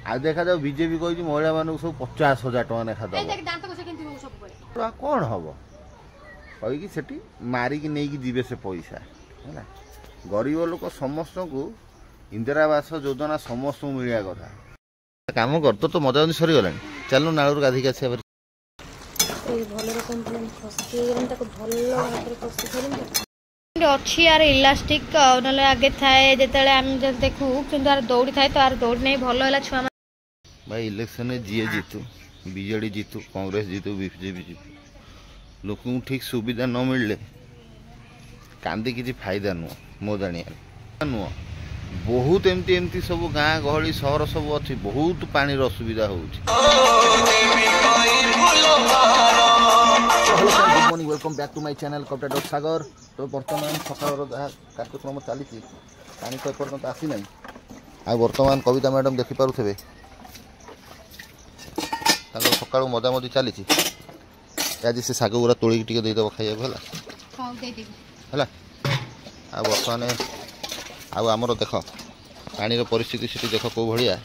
आज देखा जाओ बीजेपी कही महिला मानक सब 50,000 टका लेखा दब कौन हम कहीकि सेठी मारिक नहीं जीवे से पैसा है गरीब लोक समस्त को इंदिरा आवास योजना समस्त मिलवा कथा काम कर तो मजा मजी सरीगला चलो नालू गाधिक आस अच्छी यार इलास्टिक ना आगे थाए जिते आम देखू कि दौड़ी थाए तो दौड़ी नहीं भल है छुआ भाई इलेक्शन में जी जीतु बीजेडी जीतु कांग्रेस जीतु बीजेपी जीतु लोक ठीक सुविधा न मिलले कांदी किसी फायदा नुह मो जानिया नुह बहुत एमती एमती सब गाँ गहली सहर सब अच्छी बहुत पानी असुविधा हो good morning welcome back to my channel कप्टा डॉट सागर तो बर्तमान सकाल कार्यक्रम चली पानी तो एपर्तंत आसी ना आ बर्तमान कविता मैडम देखिपे सका मजा मजी चली आज से शाग गुरा तोड़ के देदेव खाइबा है आ बर्तमान आमर देख पानी परिस्थिति से देख कौ भाया है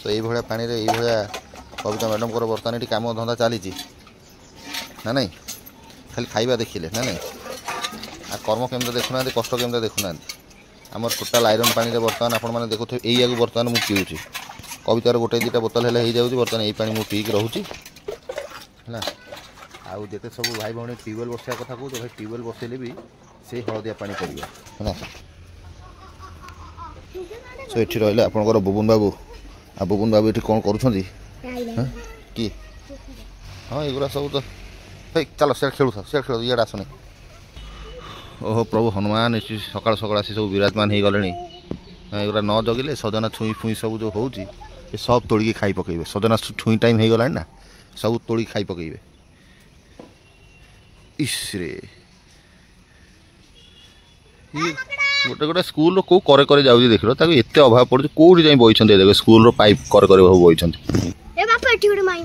तो ये पानी रे ये कविता मैडम को बर्तमान ये कम धंदा चली ना नहीं खाली खाइबा देखिले ना नहीं आ कर्म केमता देखुना कष्ट केमता देखुना आमर टोटाल आयरन पानी रे बर्तमान आपण मैंने देखुथे यही बर्तमान मुझे पीऊँगी कवितार गोटे दुटा बोतल है जाऊँगी बर्तमान यही पानी मुझे पीक रोचे है आउ जिते सब भाई भौणी ट्यूबवेल बसवा कथा कौच भाई ट्यूबवेल बसैले भी से हलदिया पानी पड़े है सो ये रहा आपंकर बुबुन बाबू आ बुबुन बाबू ये कौन कर कि हाँ युवा सब तो चलो से खेलु से खेल इे आसने ओहो प्रभु हनुमान सकाल सकाल आसी सब विराजमान हो गले एगुरा न जगिले सजना छुई फुई सब जो हो सब तोड़ खाई पकड़े सजना छुई टाइम हो गला ना सब तोड़ खाई पकड़े इश्रे गोटे गोटे स्कूल कौ करे करे जाऊँ देख लो एत अभाव पड़े कौटी जाए बही देख स्कूल पाइप करे करे बही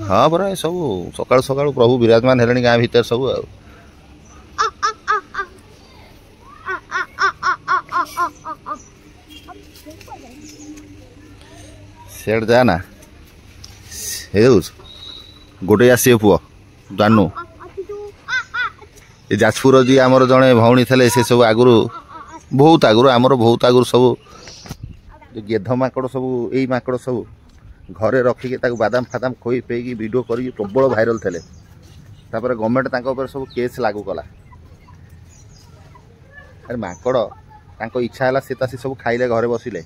हाँ परा सब सका सका प्रभु विराजमान है गाँ भीतर सब सेठ जा ना गोटे आसे पुओ जानू जाजपुर जी आमर जड़े भौणी थे से सब आगुरी बहुत आगुरी आमर बहुत आगुरी सब गेध माकड़ सब यही माकड़ सब घरे रखिके बादाम फादाम खोई पेगी वीडियो करी प्रबल भाइराल थे गवर्नमेंट सब केस लागू कला अरे माकड़ इच्छा है सी सब खाइले घरे बसिले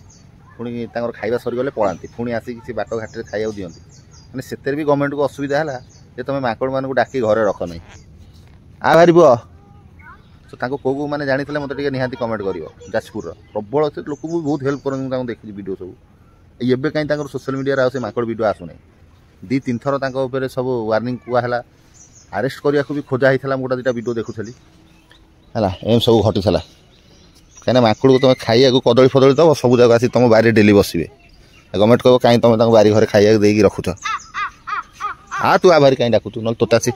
पुणी खाइबा सरीगले पलांती पुणी आसिक बाट घाटे खाइबा दिखती मैंने से भी गवर्नमेंट को असुविधा है जे तुम माकड़ मान डाकी घरे रख नहीं आ भारी पुओ तो कौ मैंने जानी मत निहाती कमेंट कर जाजपुर प्रबल से लोक बहुत हेल्प कर देखी वीडियो सब ये कहीं सोशल मीडिया से माकड़ वीडियो आसुना दी तीन थर सब वार्निंग कहला आरेस्ट करने को भी खोजा होता गोटा दुटा वीडियो देखुली है एम सब घटी कहीं माकड़ को तुम खाइए कदली फदली दब सब जगह आसी तुम बारी डेली बसवे गवर्नमेंट कह कहीं तुम बारी घर खाइए देकी रखुच आ तू आ बारी कहीं डाकुचु ना तोते आसी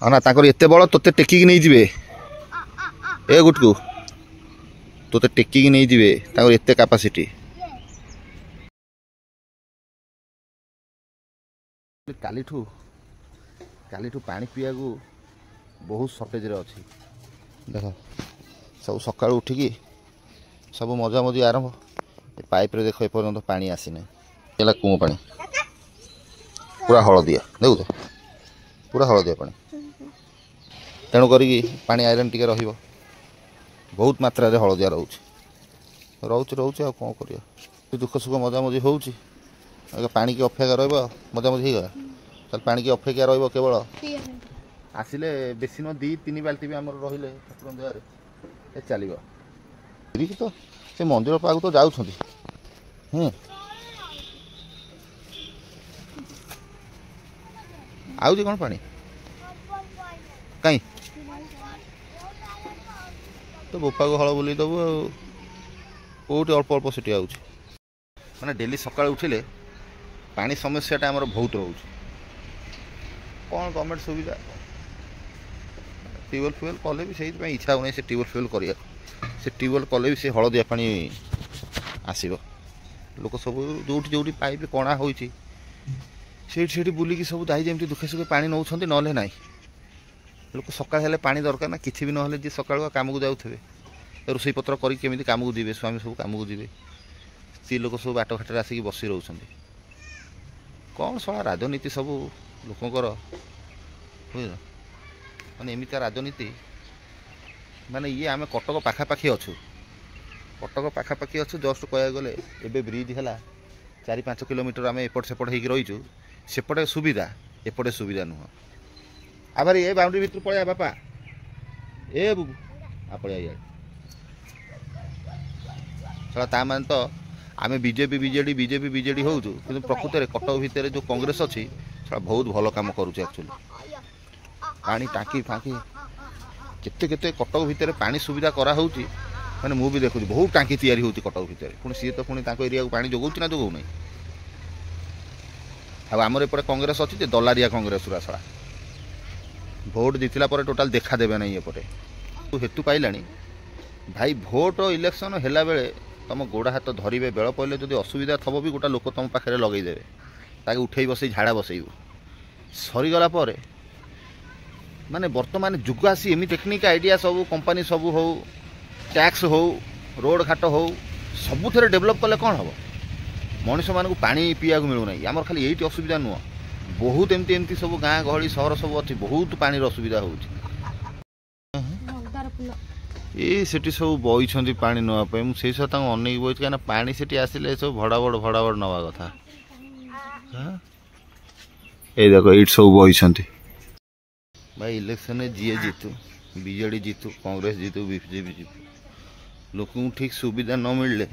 हाँ ना एत बड़ तोते टेकिक नहीं जीवे ए गुटकू तोते टेकिक नहीं जीवे एत कैपेसिटी कालीठू पानी पीया को बहुत सर्टेज अच्छी देख सब सका उठिकी सब मजा मजी आरंभ पाइप रे देख एपर्तंत पानी आसी ना कूँ पानी पूरा हलदिया देखु तो पूरा हलदिया पानी तेणु करी पानी आयरन टी रही बहुत मात्रा रे हलदिया रोचे रोचे आ कौन कर दुख सुख मजा मजी हो पानी की अपेक्षा रहा मजा मजी होगा चल पानी की अपेक्षा रवल आसिले बेसी न 2-3 बाल्टी भी आम रही ठाकुर दयारे चलो तो से मंदिर पाक तो जाऊँ आउे कौन पानी कहीं तो बोपा को हल बुले दबु कौटी अल्प अल्प से मैंने डेली सका उठिले पानी समस्याटा आमर बहुत रोच कौन गवर्नमेंट सुविधा ट्यूबवेल फ्यूएल कले भी से इच्छा हो ट्यूबवेल फ्यूएल कर ट्यूबवेल कले भी से हलदिया पानी आसो लोक सब जोटी जोटी पाइप कणा होती से बुलिकी सब दाई जमी दुखे सुखे पानी नौ ना ना लोक सकाल पानी दरकार ना किसी भी ना जी सका कम को जाऊे रोसई पत्र करमी कम को जी स्वामी सब कम को जी स्त्री लोक सब बाट घाटे आसिक बसी रोच कौन सला राजनीति सब लोकंर बुझ माने एमितिया राजनीति माने ये आम कटक पाखापाखि अच्छु कटक पाखापाखि अच्छु जस्ट कह गले एबे ब्रिज है 4-5 किलोमीटर आम एपट सेपट हो रहीचु सेपटे सुविधा एपटे सुविधा नुह आबार ये बाउंड्री भितर पड़ा बापा ए बुबू आ पड़ा सला ता मान तो आम बीजेपी बीजेडी हो प्रकृत में कटक भितर जो कांग्रेस अच्छी बहुत भल कम करुचे एक्चुअली पानी टाँकी फाँकी केते केते कटक भितर पानी सुविधा करा होउची माने मु भी देखुची बहुत टाँकी तैयारी होउची कटक भितर पुणी सी तो पुणी ताको एरिया को पानी जोगौची ना जोगौ नहीं अब आमर एपटे कांग्रेस अच्छी जे दलारिया कांग्रेस रासला भोट जीतला पर टोटाल देखा देबे नहीं एपटे हेतु पाइलानी भाई भोट इलेक्शन हैला बेले तुम गोड़ हाथ धरवे बेल पड़े जब असुविधा थब भी गोटा लोक तुम पाखे लगेदेवे ताके उठे बसई झाड़ा बसईबू सरीगला पर माने वर्तमान जुग आसी एमी टेक्निक आइडिया सब कंपनी सब हो टैक्स हो रोड घाट हो सबुथ डेभलप कले कौन हम मनीष मान पानी पीवा मिलूना आमर खाली यही असुविधा नुह बहुत एमती एमती सब गाँ गहली सहर सब अच्छी बहुत पानी असुविधा हो सेठी सब बही पानी नापी मुझे सब अनेक बही कहीं पानी से आसिले सब भड़ाबड़ नवा कथा ये देखो ये सब बही भाई इलेक्शन में जी जीतु बीजेडी जीतु कांग्रेस जीतु बीजेपी जीतु लोक ठीक सुविधा न मिलले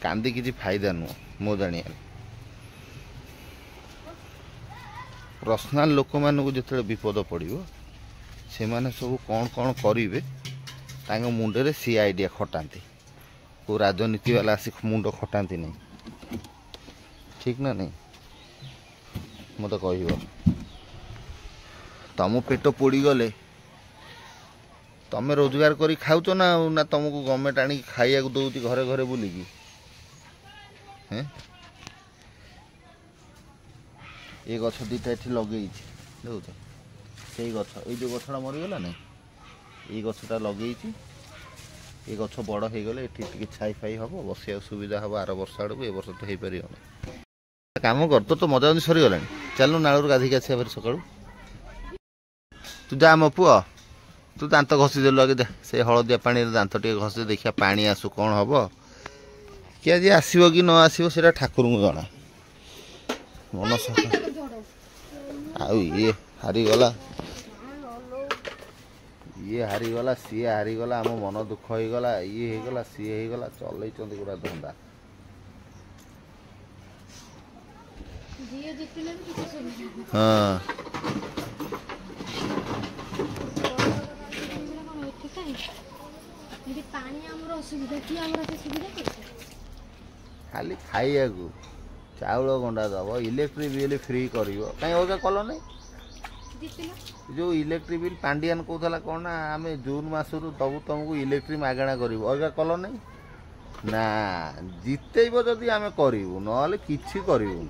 कांदी किसी फायदा नुह मो जानिया पर्सनाल लोक मानक जो विपद पड़ो से माने सब कौन कौन करेंगे मुंडे सी आइडिया खटाती को राजनीति वाला आसिक मुंड खटाती नहीं ठीक ना नहीं मत कह तुम पेट पोड़ी गले तुम रोजगार करी खाऊच ना तुमको गवर्नमेंट आनी खाइया दौर घरे घरे बुलिकी ये गछ दीटा ये लगे देख से गछ ये जो गछटा मरीगला ना ये गछटा लगे ये गछ बड़ हो गले ये छाई फाई हम बसिया सुविधा हम आर वर्ष आड़ को ए वर्ष तो हो पार कम कर तो मजा सरीगला चलू नालू गाधिक आस सका तू जा मो पुआ तू दांत घसी देलु आगे से हलदिया पानी दांत टे घसी देखिया पानी आसु कौन हम कि आज आसो कि न आसो से ठाकुर को जना मन ये हारीगला सी हारीगला आम मन दुख हो गला ये होगला सी होगला चल गोटा धंदा हाँ खाली खाइया चाउल गंडा दब इलेक्ट्रिक बिल फ्री कर कहीं अलग कल नहीं जो इलेक्ट्रिक बिल पांडियान कहला कौन ना आम जून मसरू दबु तुमको इलेक्ट्रिक मागणा कर अलग कल नहीं ना जितेब जदि आम करूँ ना कि करूँ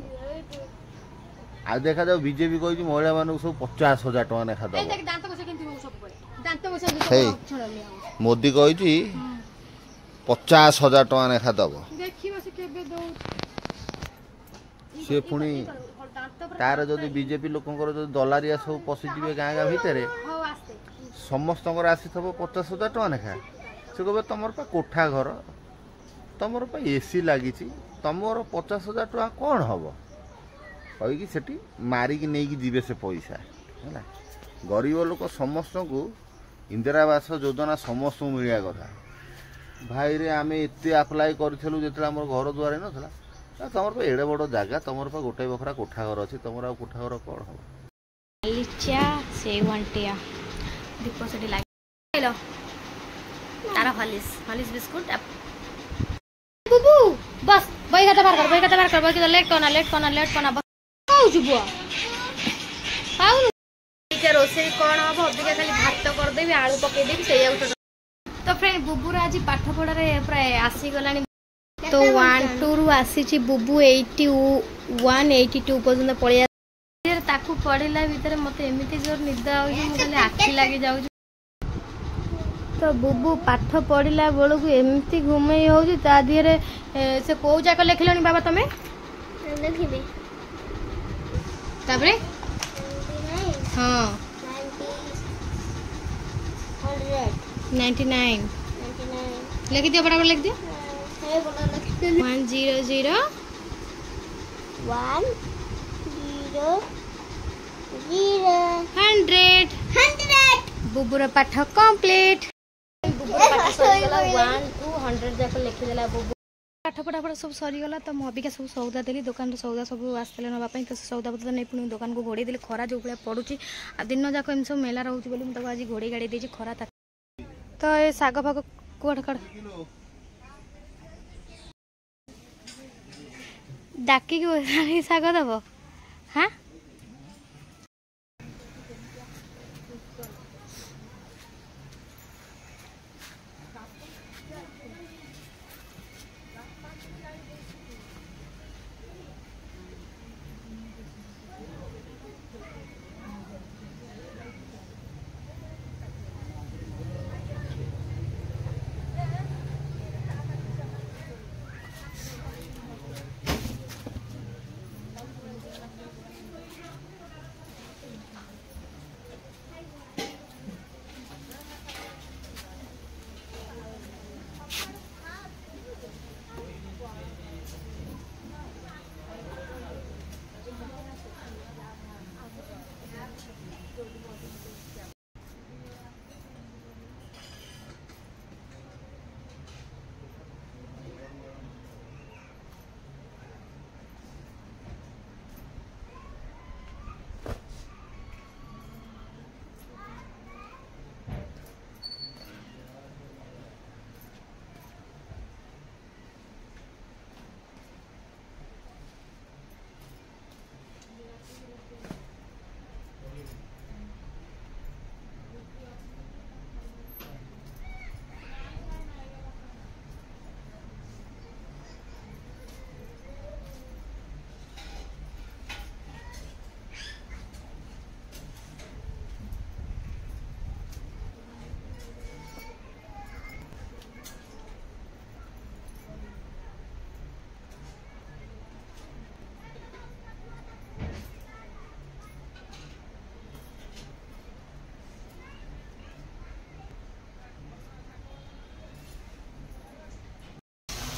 आ देखा जाओ बीजेपी कही महिला मान सब 50,000 टका लेखा दब मोदी कही 50,000 टका लेखा दब सी पुणी तार जदि बीजेपी लोकंर जो दलारिया सब पशिजे गाँ गाँ भितर समस्त आसी 50,000 टका लेखा से कहे तुम कोठा घर तुम एसी लगी तुम 50,000 टका कौन हम कहीकि सेठी मारिकी नहीं जीवे से पैसा है गरीब लोक समस्त को इंदिरा आवास योजना समस्त को मिलवा कथा भाई रे आम एत आप्लाय करूँ जो आम घर द्वार ना तुम एड़े बड़ जगह तुम गोटे बखरा कोठा घर अच्छी तुम आ कोठा घर कौन हम रोसे कौन हम अधिका खाली भात करदेवी आलू पकईदेवी से तो फ्रेंड बुबूर आज पाठ पढ़ारे प्राय आसीगला तो 1 2 रु आसी बुबू 81 82 पर्यंत पड़े ताकू पढ़ला भितर मत एमती जोर निद आखि लगी जाऊ तो बुबू पाठ पढ़ला बेलू एमती घुमई हो दिहरे से कौ जाक लिखल बाबा तुम तापरे हाँ 99 लिख दियो बराबर लिख दियो 100 100 बुबूर पाठ कंप्लीट बुबूर पाठ सरीगला 1 to 100 जाक लिखिदेला बुबू पाठ पढ़ापढ़ सब सरीगला तो मुझे सब सौदा देली दुकान सौदा सब आसते नापी तो सौदा पत्र नहीं पुणी दुकान को घोड़े देली खरा जो भाई पड़ुची आ दिन जाक एम सब मेला रोचे बोली मुझे आज घोड़े गाड़ी देती खरा तो ये शाग फाग कड़ कड़ डाकिक शाग दब हाँ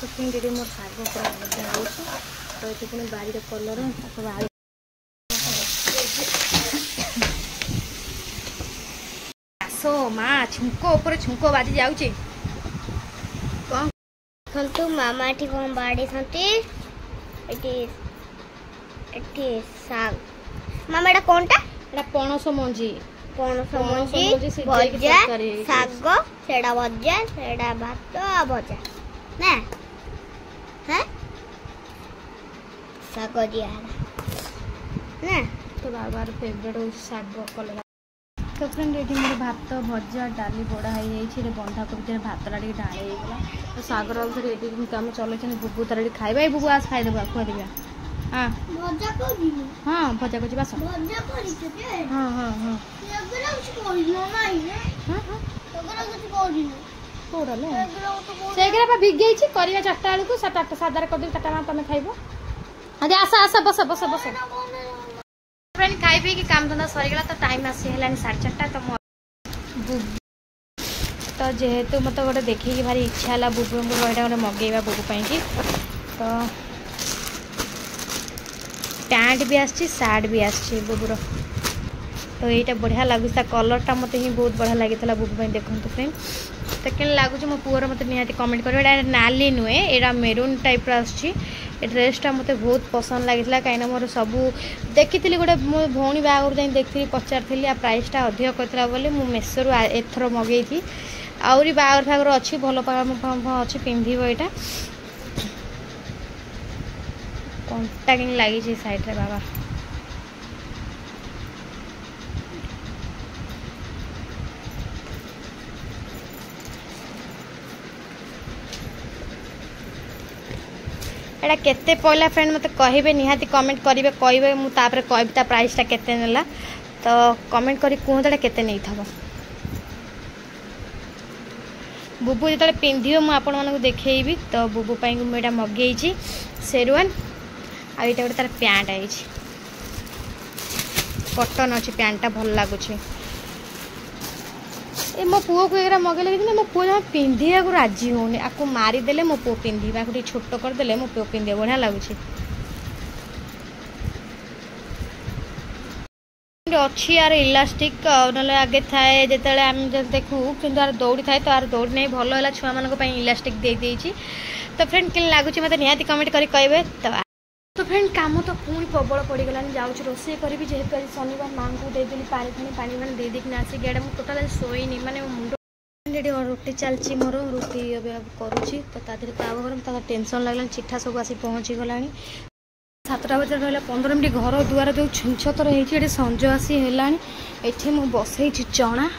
तो दीदी मोर शाग पूरा भजा हो तो ये पुणी बाड़ी कलर सब आलू आसो माँ छुंक ऊपर छुंक बाजी जाऊे कौन तो मामा ठी कौन बाड़ी संती एटी साग मामा एटा कोनटा एटा पणस मंजी भजा साग सेडा भजा सेडा भात आ भजा ना हैं साग दिया ना तो बाबार फेवरेट हो साग कलर तो फ्रेंड ये मोर भात भजा डाली बड़ा हो बंधाकोबी भातटा टे ढाड़ा तो सागर ये कम चल बुबू तार खाଇବା बुबू आज खाईदेव खुआदेवी हाँ हाँ भजा कर बास हाँ हाँ हाँ कौड़ा भिगे कर 4टा बेलू 7-8 सादार करदेवी 4टा तुम खाइब अरे आस आस बस बस बस फ्रेंड खाई पी कि काम धंदा सरीगला तो टाइम आसी है 4:30 तो तो जेहेतु मत गोटे देखिए भारी इच्छा है बुबू को गोटे मगेवा बुबू की तो पैंट भी आसी सार्ट भी आसी बुबूर तो यहाँ बढ़िया लगुच कलरटा मत ही बहुत बढ़िया लगी बुबू देखो फ्रेंड तो क्या लगुच मो पुअर मत निहाती कमेंट कर नाली नुहे यहाँ मेरून टाइप आसुच्छी ड्रेसटा मत बहुत पसंद लगी कहीं मोर सब देखी गोटे मो भौणी बाहर जाए देखी पचारि आ प्राइसटा अधिक कहता बोली मुझे मेसोरू एथर मगई आहरी बाहर फागर अच्छी भल अच्छी पिंध यहाँ कंटा कि लगी साइड बाबा एटा केते पड़ला फ्रेंड मते कहिबे निहाती कमेंट करिवे कहबे मु तापर कहबी प्राइस टा केते नेला तो कमेंट करी कहूँ तो केते नहीं थबो बुबू जो पिंधे मुझे देखी तो बुबू मुझे मगेई शेरवान आईटा गोटे तार पैंट आई कटन अच्छे पैंटा भल लगुच ए मो पुओ को एरा मगे लगे मो पुओ जमा पिंधिया को राजी होनी आपको मारिदेले मो पुओ पिंधा को छोट करदे मो पुओ पिंधे बढ़िया लगुच अच्छी यार इलास्टिक ना आगे थाए जो आम देखू कि दौड़ी थाए तो यार दौड़ी नहीं भल है छुआ मान इलास्टिक दे देती तो फ्रेंड कि लगुच मत निहाती कमेंट करी कहबे तो फ्रेंड काम तो पुणी प्रबल पड़गला जाऊँ रोसे करी जेहेतु आज शनिवार माँ को देदेली पानी फानी दे देकिन आसिक इे मुझे टोटाल शोनी माने मुंड रोटी चलती मोर रुटी करुच्ची तो तादेह तावा गरम टेंशन लगला चिठा सब आसी पहुँची गला 7टा बजे रहा 15 मिनट घर दुआर जो छुंछतर होती संज आसी है ये मुझे बसई चना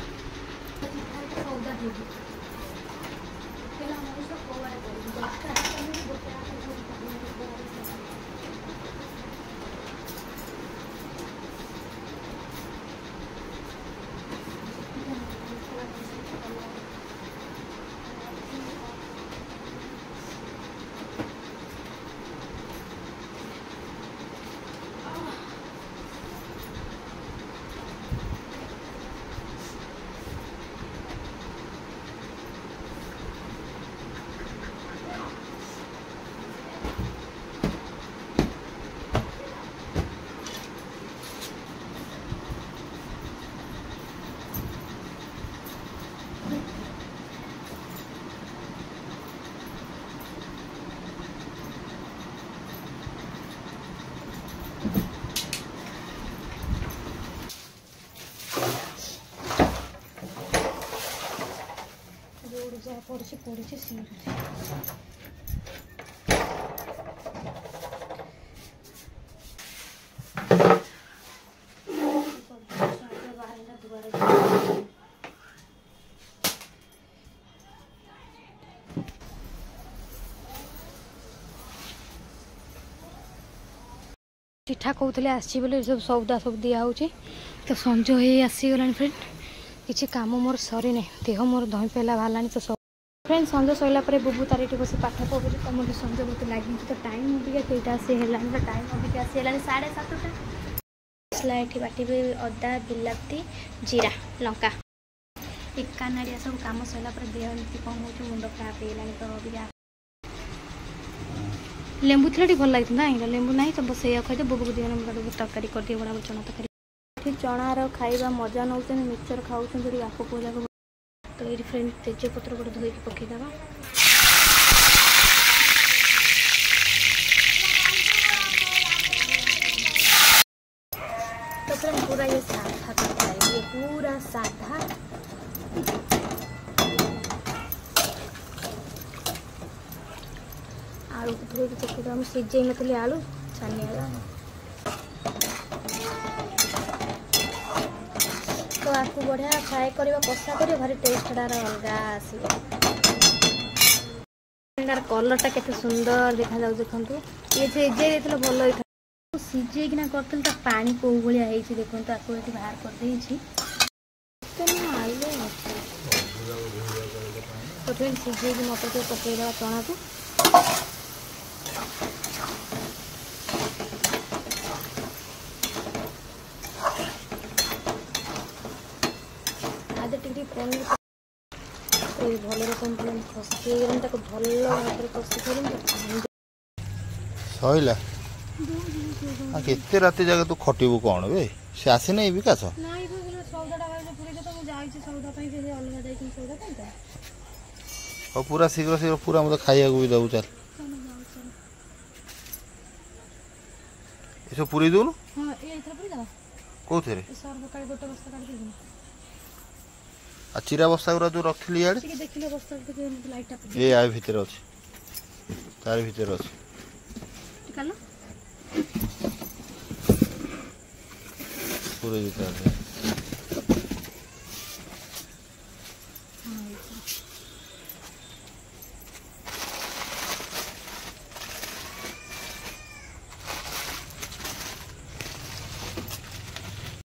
पड़ी पड़ी सी चिठा कहते आसी सब सौदा सब दिखाई तो संज हो आसीगला फ्रेंड किसी काम मोर सरी ना देह मोर दही पेला बाहर तो सब फ्रेंड संज सरला बुबू तार ये बस पाठ पढ़ू तो मुझे संज बहुत लगी तो टाइम अबिका सी है टाइम अबिका सी है 7:30 मसला ये बाटी अदा बिलाती जीरा लंका एका नाड़िया सब कम सरला देह एमती कौन हो मुंड खराब होगा तो अबिका लेंबू थी भल लगी ना लेंबू ना तो बस ये कहते बुबू को दिए मुझे तरकारी कर दिए बड़ा चना तरकारी चनार खाइबा मजा नौ मिक्सचर खाऊँ बाप पुआ जाक तो ये फ्रेंड तेजपत्र गोटे धोई पकईदे तो फ्रेंड पूरा ये साधा तरकारी ये पूरा साधा आलू को धोई पकईदे मुझे सिझे नी आलू छानिया तो आपको बढ़िया फ्राए करवा कषा कर भारी टेस्ट अलग आसो कलर टा सुंदर देखा जाऊ देखो ये सिझे भल होता सिझेकिना करी पानी कौ भाई देखो आपको ये बाहर कर आलू तो फिर सिझे मटर पकईदा चना को भल रकम खसी भल भाव कषि सईला केते राति जगह तू खटिबू कौन बे से आसी नहीं विकास पूरा शीघ्र शीघ्र पूरा मतलब खाइया भी दबू चल ये सब पूरी दूनु कौ थे चिरा बस्ता गुरा जो रखी ये आ भितर अच्छे तार भितर अच्छे पूरे